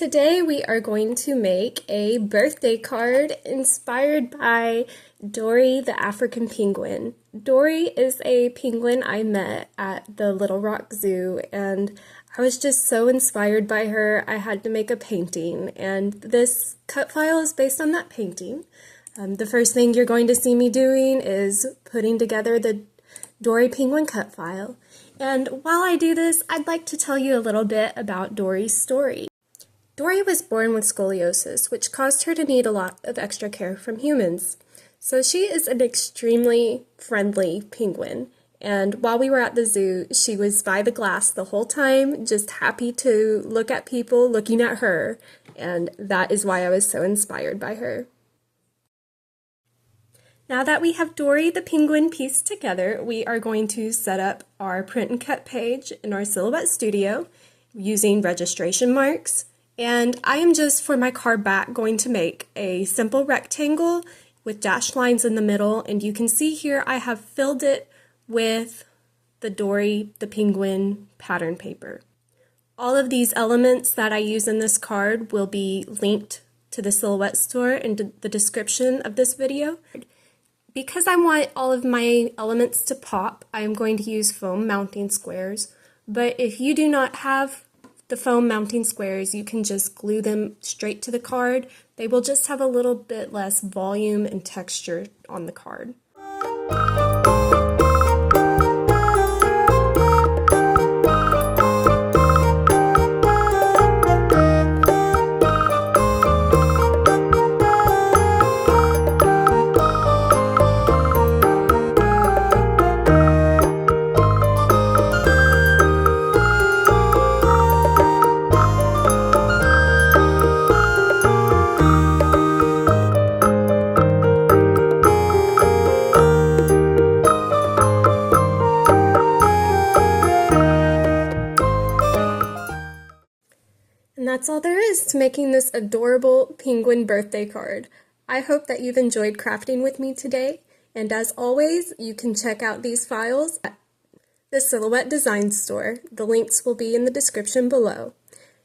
Today we are going to make a birthday card inspired by Dory the African penguin. Dory is a penguin I met at the Little Rock Zoo, and I was just so inspired by her I had to make a painting, and this cut file is based on that painting. The first thing you're going to see me doing is putting together the Dory penguin cut file. And while I do this, I'd like to tell you a little bit about Dory's story. Dory was born with scoliosis, which caused her to need a lot of extra care from humans. So she is an extremely friendly penguin. And while we were at the zoo, she was by the glass the whole time, just happy to look at people looking at her. And that is why I was so inspired by her. Now that we have Dory the penguin pieced together, we are going to set up our print and cut page in our Silhouette Studio using registration marks. And I am just, for my card back, going to make a simple rectangle with dashed lines in the middle. And you can see here I have filled it with the Dory the penguin pattern paper. All of these elements that I use in this card will be linked to the Silhouette store in the description of this video. Because I want all of my elements to pop, I am going to use foam mounting squares. But if you do not have the foam mounting squares, you can just glue them straight to the card. They will just have a little bit less volume and texture on the card. And that's all there is to making this adorable penguin birthday card. I hope that you've enjoyed crafting with me today, and as always, you can check out these files at the Silhouette Design Store. The links will be in the description below.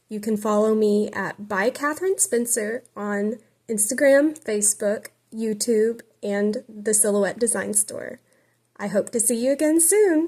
You can follow me at By Catherine Spencer on Instagram, Facebook, YouTube, and the Silhouette Design Store. I hope to see you again soon!